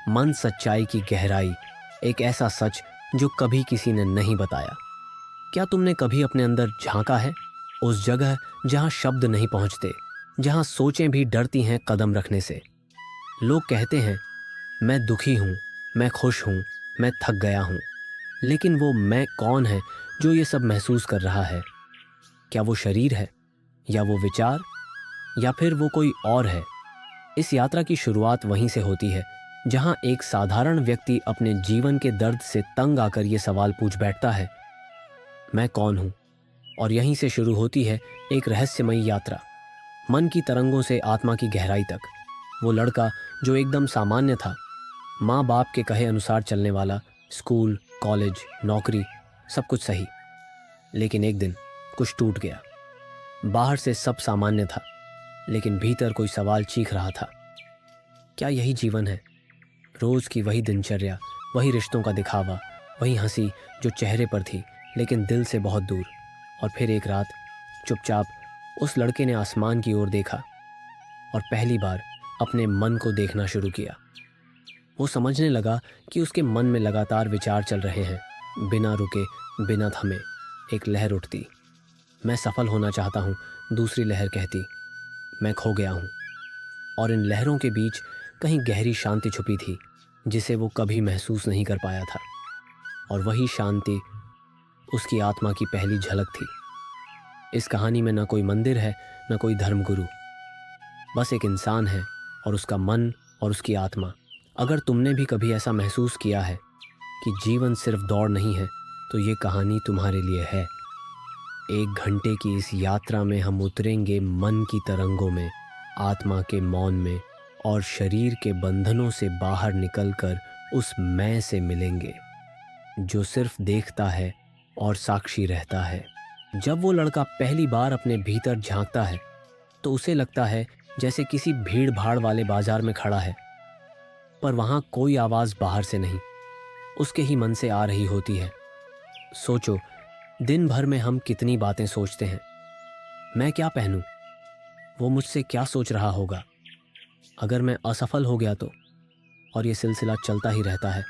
मन सच्चाई की गहराई, एक ऐसा सच जो कभी किसी ने नहीं बताया। क्या तुमने कभी अपने अंदर झांका है, उस जगह जहां शब्द नहीं पहुंचते, जहां सोचें भी डरती हैं कदम रखने से? लोग कहते हैं मैं दुखी हूं, मैं खुश हूं, मैं थक गया हूं, लेकिन वो मैं कौन है जो ये सब महसूस कर रहा है? क्या वो शरीर है, या वो विचार, या फिर वो कोई और है? इस यात्रा की शुरुआत वहीं से होती है जहां एक साधारण व्यक्ति अपने जीवन के दर्द से तंग आकर ये सवाल पूछ बैठता है, मैं कौन हूं? और यहीं से शुरू होती है एक रहस्यमयी यात्रा, मन की तरंगों से आत्मा की गहराई तक। वो लड़का जो एकदम सामान्य था, माँ बाप के कहे अनुसार चलने वाला, स्कूल, कॉलेज, नौकरी, सब कुछ सही। लेकिन एक दिन कुछ टूट गया। बाहर से सब सामान्य था, लेकिन भीतर कोई सवाल चीख रहा था, क्या यही जीवन है? रोज की वही दिनचर्या, वही रिश्तों का दिखावा, वही हंसी जो चेहरे पर थी लेकिन दिल से बहुत दूर। और फिर एक रात चुपचाप उस लड़के ने आसमान की ओर देखा और पहली बार अपने मन को देखना शुरू किया। वो समझने लगा कि उसके मन में लगातार विचार चल रहे हैं, बिना रुके, बिना थमे। एक लहर उठती, मैं सफल होना चाहता हूँ। दूसरी लहर कहती, मैं खो गया हूँ। और इन लहरों के बीच कहीं गहरी शांति छुपी थी जिसे वो कभी महसूस नहीं कर पाया था। और वही शांति उसकी आत्मा की पहली झलक थी। इस कहानी में न कोई मंदिर है, न कोई धर्मगुरु, बस एक इंसान है और उसका मन और उसकी आत्मा। अगर तुमने भी कभी ऐसा महसूस किया है कि जीवन सिर्फ दौड़ नहीं है, तो ये कहानी तुम्हारे लिए है। 1 घंटे की इस यात्रा में हम उतरेंगे मन की तरंगों में, आत्मा के मौन में, और शरीर के बंधनों से बाहर निकलकर उस मैं से मिलेंगे जो सिर्फ देखता है और साक्षी रहता है। जब वो लड़का पहली बार अपने भीतर झांकता है तो उसे लगता है जैसे किसी भीड़ भाड़ वाले बाजार में खड़ा है, पर वहां कोई आवाज बाहर से नहीं, उसके ही मन से आ रही होती है। सोचो, दिन भर में हम कितनी बातें सोचते हैं। मैं क्या पहनूं? वो मुझसे क्या सोच रहा होगा? अगर मैं असफल हो गया तो? और ये सिलसिला चलता ही रहता है,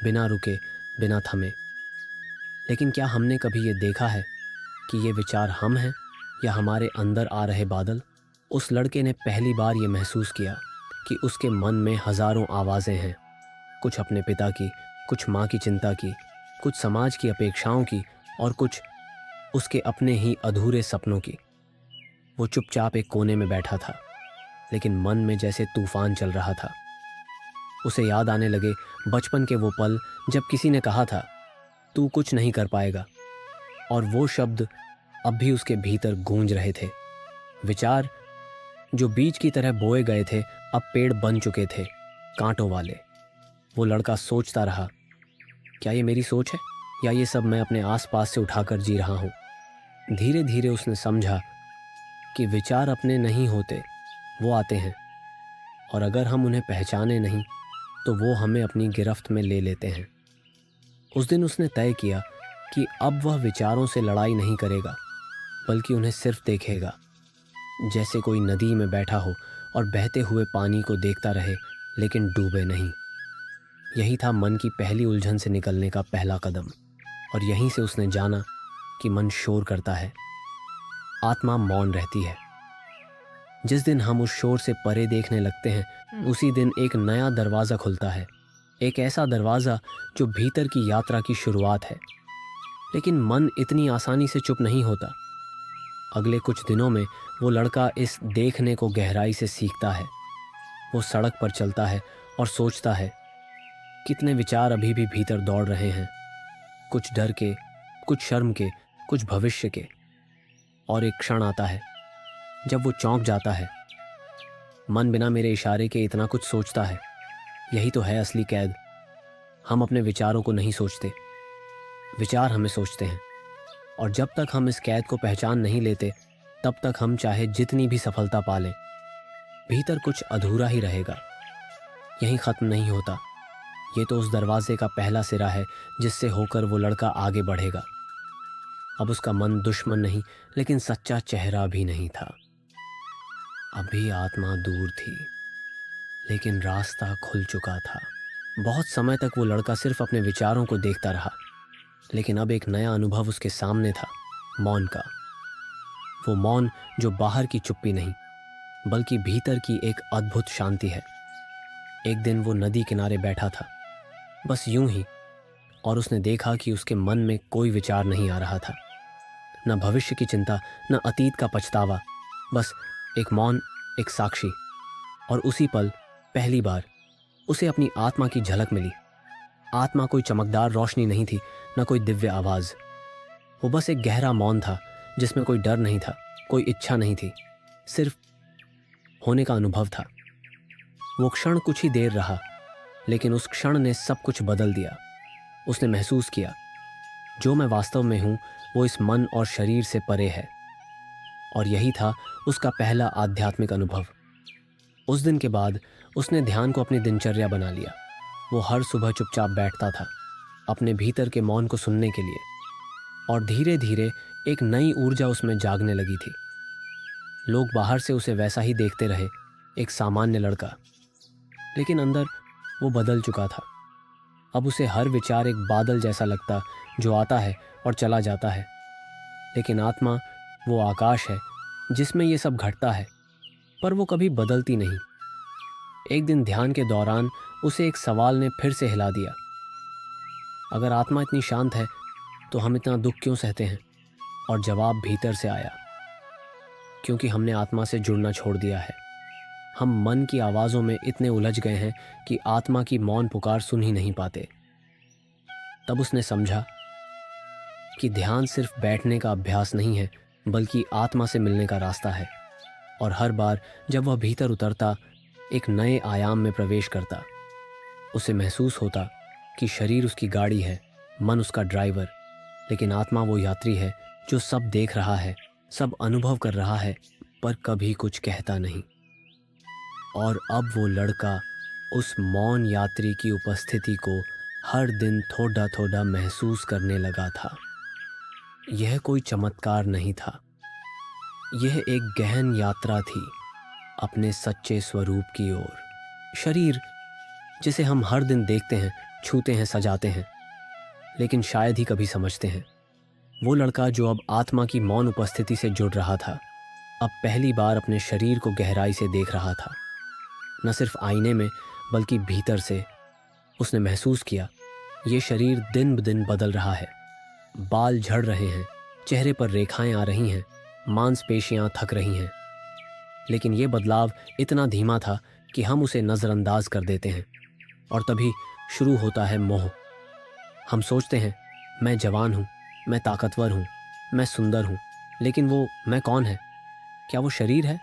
बिना रुके, बिना थमे। लेकिन क्या हमने कभी ये देखा है कि ये विचार हम हैं या हमारे अंदर आ रहे बादल? उस लड़के ने पहली बार ये महसूस किया कि उसके मन में हजारों आवाज़ें हैं, कुछ अपने पिता की, कुछ माँ की चिंता की, कुछ समाज की अपेक्षाओं की, और कुछ उसके अपने ही अधूरे सपनों की। वो चुपचाप एक कोने में बैठा था, लेकिन मन में जैसे तूफान चल रहा था। उसे याद आने लगे बचपन के वो पल जब किसी ने कहा था, तू कुछ नहीं कर पाएगा, और वो शब्द अब भी उसके भीतर गूंज रहे थे। विचार जो बीज की तरह बोए गए थे अब पेड़ बन चुके थे, कांटों वाले। वो लड़का सोचता रहा, क्या ये मेरी सोच है, या ये सब मैं अपने आसपास से उठाकर जी रहा हूँ? धीरे धीरे उसने समझा कि विचार अपने नहीं होते, वो आते हैं, और अगर हम उन्हें पहचाने नहीं तो वो हमें अपनी गिरफ्त में ले लेते हैं। उस दिन उसने तय किया कि अब वह विचारों से लड़ाई नहीं करेगा, बल्कि उन्हें सिर्फ देखेगा, जैसे कोई नदी में बैठा हो और बहते हुए पानी को देखता रहे लेकिन डूबे नहीं। यही था मन की पहली उलझन से निकलने का पहला कदम। और यहीं से उसने जाना कि मन शोर करता है, आत्मा मौन रहती है। जिस दिन हम उस शोर से परे देखने लगते हैं, उसी दिन एक नया दरवाज़ा खुलता है, एक ऐसा दरवाज़ा जो भीतर की यात्रा की शुरुआत है। लेकिन मन इतनी आसानी से चुप नहीं होता। अगले कुछ दिनों में वो लड़का इस देखने को गहराई से सीखता है। वो सड़क पर चलता है और सोचता है, कितने विचार अभी भी भीतर दौड़ रहे हैं, कुछ डर के, कुछ शर्म के, कुछ भविष्य के। और एक क्षण आता है जब वो चौंक जाता है, मन बिना मेरे इशारे के इतना कुछ सोचता है। यही तो है असली कैद। हम अपने विचारों को नहीं सोचते, विचार हमें सोचते हैं। और जब तक हम इस कैद को पहचान नहीं लेते, तब तक हम चाहे जितनी भी सफलता पा लें, भीतर कुछ अधूरा ही रहेगा। यहीं खत्म नहीं होता। ये तो उस दरवाजे का पहला सिरा है जिससे होकर वो लड़का आगे बढ़ेगा। अब उसका मन दुश्मन नहीं, लेकिन सच्चा चेहरा भी नहीं था। अभी आत्मा दूर थी, लेकिन रास्ता खुल चुका था। बहुत समय तक वो लड़का सिर्फ अपने विचारों को देखता रहा, लेकिन अब एक नया अनुभव उसके सामने था, मौन का। वो मौन जो बाहर की चुप्पी नहीं, बल्कि भीतर की एक अद्भुत शांति है। एक दिन वो नदी किनारे बैठा था, बस यूं ही, और उसने देखा कि उसके मन में कोई विचार नहीं आ रहा था। न भविष्य की चिंता, न अतीत का पछतावा, बस एक मौन, एक साक्षी। और उसी पल पहली बार उसे अपनी आत्मा की झलक मिली। आत्मा कोई चमकदार रोशनी नहीं थी, न कोई दिव्य आवाज। वो बस एक गहरा मौन था जिसमें कोई डर नहीं था, कोई इच्छा नहीं थी, सिर्फ होने का अनुभव था। वो क्षण कुछ ही देर रहा, लेकिन उस क्षण ने सब कुछ बदल दिया। उसने महसूस किया, जो मैं वास्तव में हूं वो इस मन और शरीर से परे है। और यही था उसका पहला आध्यात्मिक अनुभव। उस दिन के बाद उसने ध्यान को अपनी दिनचर्या बना लिया। वो हर सुबह चुपचाप बैठता था, अपने भीतर के मौन को सुनने के लिए, और धीरे धीरे एक नई ऊर्जा उसमें जागने लगी थी। लोग बाहर से उसे वैसा ही देखते रहे, एक सामान्य लड़का, लेकिन अंदर वो बदल चुका था। अब उसे हर विचार एक बादल जैसा लगता, जो आता है और चला जाता है। लेकिन आत्मा वो आकाश है जिसमें ये सब घटता है, पर वो कभी बदलती नहीं। एक दिन ध्यान के दौरान उसे एक सवाल ने फिर से हिला दिया। अगर आत्मा इतनी शांत है तो हम इतना दुख क्यों सहते हैं? और जवाब भीतर से आया, क्योंकि हमने आत्मा से जुड़ना छोड़ दिया है। हम मन की आवाज़ों में इतने उलझ गए हैं कि आत्मा की मौन पुकार सुन ही नहीं पाते। तब उसने समझा कि ध्यान सिर्फ बैठने का अभ्यास नहीं है, बल्कि आत्मा से मिलने का रास्ता है। और हर बार जब वह भीतर उतरता, एक नए आयाम में प्रवेश करता, उसे महसूस होता कि शरीर उसकी गाड़ी है, मन उसका ड्राइवर, लेकिन आत्मा वो यात्री है जो सब देख रहा है, सब अनुभव कर रहा है, पर कभी कुछ कहता नहीं। और अब वो लड़का उस मौन यात्री की उपस्थिति को हर दिन थोड़ा थोड़ा महसूस करने लगा था। यह कोई चमत्कार नहीं था, यह एक गहन यात्रा थी अपने सच्चे स्वरूप की ओर। शरीर जिसे हम हर दिन देखते हैं, छूते हैं, सजाते हैं, लेकिन शायद ही कभी समझते हैं। वो लड़का जो अब आत्मा की मौन उपस्थिति से जुड़ रहा था, अब पहली बार अपने शरीर को गहराई से देख रहा था, न सिर्फ आईने में बल्कि भीतर से। उसने महसूस किया, ये शरीर दिन ब दिन बदल रहा है। बाल झड़ रहे हैं, चेहरे पर रेखाएं आ रही हैं, मांसपेशियां थक रही हैं, लेकिन ये बदलाव इतना धीमा था कि हम उसे नज़रअंदाज कर देते हैं। और तभी शुरू होता है मोह। हम सोचते हैं, मैं जवान हूँ, मैं ताकतवर हूँ, मैं सुंदर हूँ, लेकिन वो मैं कौन है? क्या वो शरीर है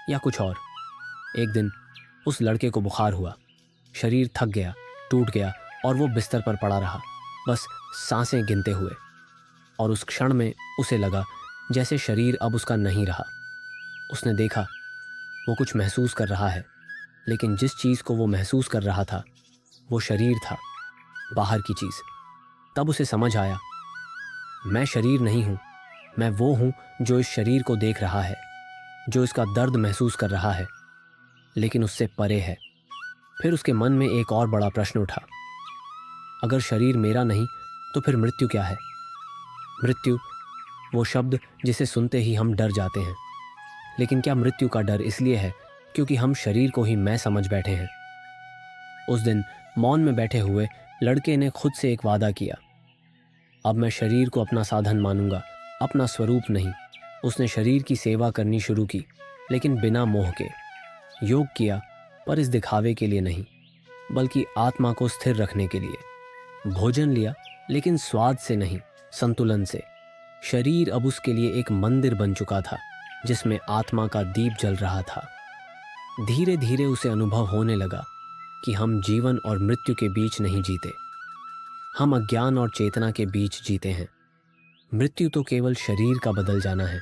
या कुछ और? एक दिन उस लड़के को बुखार हुआ, शरीर थक गया, टूट गया, और वो बिस्तर पर पड़ा रहा, बस सांसें गिनते हुए। और उस क्षण में उसे लगा जैसे शरीर अब उसका नहीं रहा। उसने देखा, वो कुछ महसूस कर रहा है, लेकिन जिस चीज़ को वो महसूस कर रहा था वो शरीर था, बाहर की चीज़। तब उसे समझ आया, मैं शरीर नहीं हूँ, मैं वो हूँ जो इस शरीर को देख रहा है, जो इसका दर्द महसूस कर रहा है, लेकिन उससे परे है। फिर उसके मन में एक और बड़ा प्रश्न उठा, अगर शरीर मेरा नहीं तो फिर मृत्यु क्या है? मृत्यु, वो शब्द जिसे सुनते ही हम डर जाते हैं, लेकिन क्या मृत्यु का डर इसलिए है क्योंकि हम शरीर को ही मैं समझ बैठे हैं? उस दिन मौन में बैठे हुए लड़के ने खुद से एक वादा किया, अब मैं शरीर को अपना साधन मानूंगा, अपना स्वरूप नहीं। उसने शरीर की सेवा करनी शुरू की, लेकिन बिना मोह के। योग किया, पर इस दिखावे के लिए नहीं, बल्कि आत्मा को स्थिर रखने के लिए। भोजन लिया, लेकिन स्वाद से नहीं, संतुलन से। शरीर अब उसके लिए एक मंदिर बन चुका था जिसमें आत्मा का दीप जल रहा था। धीरे धीरे उसे अनुभव होने लगा कि हम जीवन और मृत्यु के बीच नहीं जीते, हम अज्ञान और चेतना के बीच जीते हैं। मृत्यु तो केवल शरीर का बदल जाना है,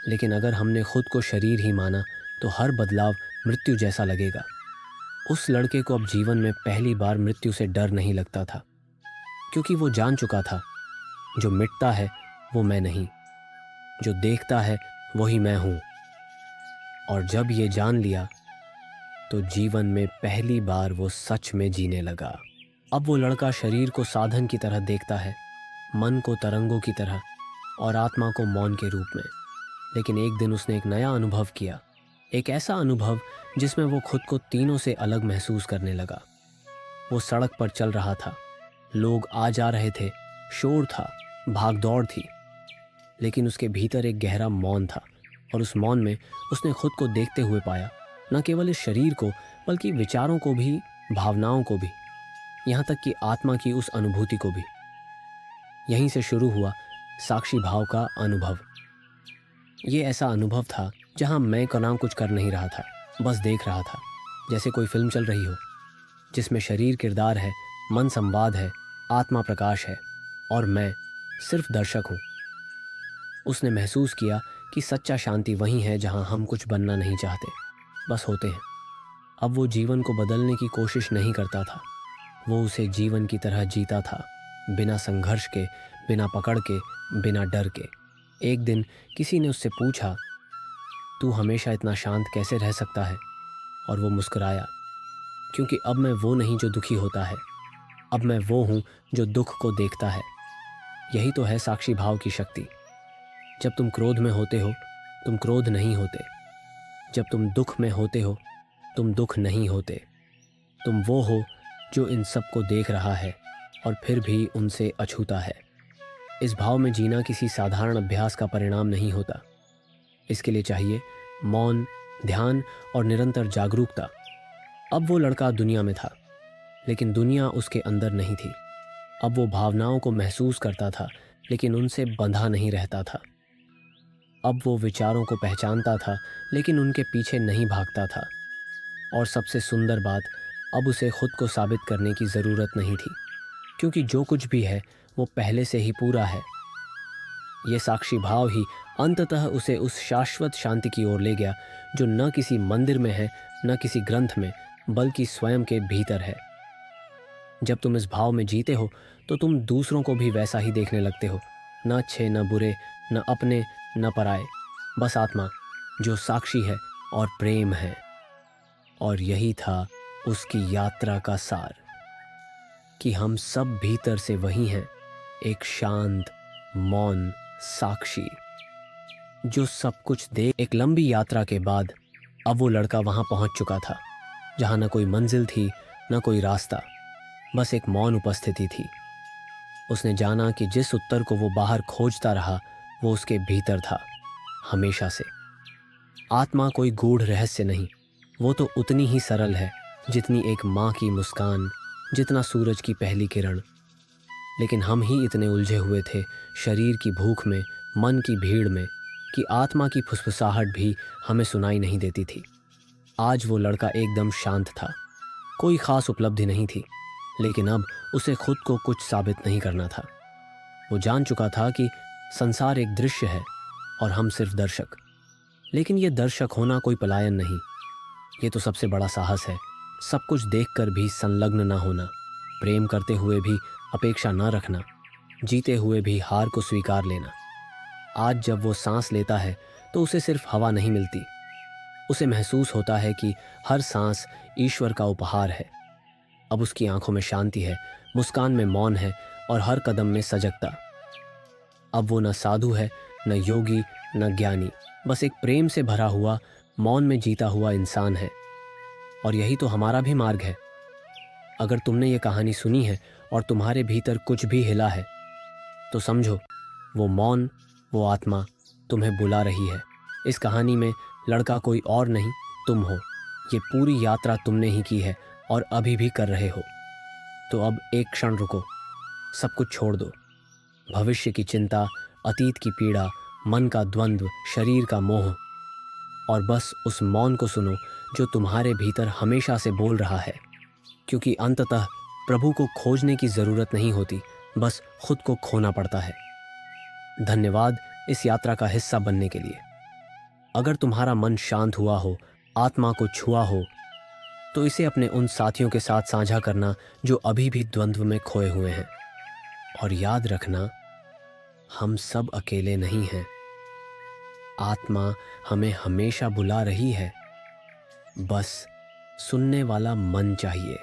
लेकिन अगर हमने खुद को शरीर ही माना तो हर बदलाव मृत्यु जैसा लगेगा। उस लड़के को अब जीवन में पहली बार मृत्यु से डर नहीं लगता था, क्योंकि वो जान चुका था, जो मिटता है वो मैं नहीं, जो देखता है वही मैं हूं। और जब ये जान लिया तो जीवन में पहली बार वो सच में जीने लगा। अब वो लड़का शरीर को साधन की तरह देखता है, मन को तरंगों की तरह और आत्मा को मौन के रूप में। लेकिन एक दिन उसने एक नया अनुभव किया, एक ऐसा अनुभव जिसमें वो खुद को तीनों से अलग महसूस करने लगा। वो सड़क पर चल रहा था, लोग आ जा रहे थे, शोर था, भाग दौड़ थी, लेकिन उसके भीतर एक गहरा मौन था। और उस मौन में उसने खुद को देखते हुए पाया, न केवल इस शरीर को बल्कि विचारों को भी, भावनाओं को भी, यहाँ तक कि आत्मा की उस अनुभूति को भी। यहीं से शुरू हुआ साक्षी भाव का अनुभव। ये ऐसा अनुभव था जहाँ मैं का नाम कुछ कर नहीं रहा था, बस देख रहा था, जैसे कोई फिल्म चल रही हो जिसमें शरीर किरदार है, मन संवाद है, आत्मा प्रकाश है और मैं सिर्फ दर्शक हूँ। उसने महसूस किया कि सच्चा शांति वहीं है जहाँ हम कुछ बनना नहीं चाहते, बस होते हैं। अब वो जीवन को बदलने की कोशिश नहीं करता था, वो उसे जीवन की तरह जीता था, बिना संघर्ष के, बिना पकड़ के, बिना डर के। एक दिन किसी ने उससे पूछा, तू हमेशा इतना शांत कैसे रह सकता है? और वो मुस्कुराया, क्योंकि अब मैं वो नहीं जो दुखी होता है, अब मैं वो हूँ जो दुख को देखता है। यही तो है साक्षी भाव की शक्ति। जब तुम क्रोध में होते हो, तुम क्रोध नहीं होते। जब तुम दुख में होते हो, तुम दुख नहीं होते। तुम वो हो जो इन सब को देख रहा है और फिर भी उनसे अछूता है। इस भाव में जीना किसी साधारण अभ्यास का परिणाम नहीं होता। इसके लिए चाहिए मौन, ध्यान और निरंतर जागरूकता। अब वो लड़का दुनिया में था, लेकिन दुनिया उसके अंदर नहीं थी। अब वो भावनाओं को महसूस करता था, लेकिन उनसे बंधा नहीं रहता था। अब वो विचारों को पहचानता था, लेकिन उनके पीछे नहीं भागता था। और सबसे सुंदर बात, अब उसे खुद को साबित करने की ज़रूरत नहीं थी, क्योंकि जो कुछ भी है वो पहले से ही पूरा है। ये साक्षी भाव ही अंततः उसे उस शाश्वत शांति की ओर ले गया जो न किसी मंदिर में है, न किसी ग्रंथ में, बल्कि स्वयं के भीतर है। जब तुम इस भाव में जीते हो तो तुम दूसरों को भी वैसा ही देखने लगते हो, न अच्छे न बुरे, न अपने न पराए, बस आत्मा जो साक्षी है और प्रेम है। और यही था उसकी यात्रा का सार, कि हम सब भीतर से वही हैं, एक शांत, मौन साक्षी जो सब कुछ देख। एक लंबी यात्रा के बाद अब वो लड़का वहां पहुंच चुका था, जहां न कोई मंजिल थी, न कोई रास्ता, बस एक मौन उपस्थिति थी। उसने जाना कि जिस उत्तर को वो बाहर खोजता रहा वो उसके भीतर था, हमेशा से। आत्मा कोई गूढ़ रहस्य नहीं, वो तो उतनी ही सरल है जितनी एक माँ की मुस्कान, जितना सूरज की पहली किरण। लेकिन हम ही इतने उलझे हुए थे शरीर की भूख में, मन की भीड़ में, कि आत्मा की फुसफुसाहट भी हमें सुनाई नहीं देती थी। आज वो लड़का एकदम शांत था, कोई खास उपलब्धि नहीं थी, लेकिन अब उसे खुद को कुछ साबित नहीं करना था। वो जान चुका था कि संसार एक दृश्य है और हम सिर्फ दर्शक। लेकिन ये दर्शक होना कोई पलायन नहीं, ये तो सबसे बड़ा साहस है। सब कुछ देखकर भी संलग्न ना होना, प्रेम करते हुए भी अपेक्षा न रखना, जीते हुए भी हार को स्वीकार लेना। आज जब वो सांस लेता है तो उसे सिर्फ हवा नहीं मिलती, उसे महसूस होता है कि हर सांस ईश्वर का उपहार है। अब उसकी आंखों में शांति है, मुस्कान में मौन है और हर कदम में सजगता। अब वो न साधु है, न योगी, न ज्ञानी, बस एक प्रेम से भरा हुआ, मौन में जीता हुआ इंसान है। और यही तो हमारा भी मार्ग है। अगर तुमने ये कहानी सुनी है और तुम्हारे भीतर कुछ भी हिला है, तो समझो वो मौन, वो आत्मा तुम्हें बुला रही है। इस कहानी में लड़का कोई और नहीं, तुम हो। ये पूरी यात्रा तुमने ही की है और अभी भी कर रहे हो। तो अब एक क्षण रुको, सब कुछ छोड़ दो, भविष्य की चिंता, अतीत की पीड़ा, मन का द्वंद्व, शरीर का मोह, और बस उस मौन को सुनो जो तुम्हारे भीतर हमेशा से बोल रहा है। क्योंकि अंततः प्रभु को खोजने की ज़रूरत नहीं होती, बस खुद को खोना पड़ता है। धन्यवाद इस यात्रा का हिस्सा बनने के लिए। अगर तुम्हारा मन शांत हुआ हो, आत्मा को छुआ हो, तो इसे अपने उन साथियों के साथ साझा करना जो अभी भी द्वंद्व में खोए हुए हैं। और याद रखना, हम सब अकेले नहीं हैं। आत्मा हमें हमेशा बुला रही है, बस सुनने वाला मन चाहिए।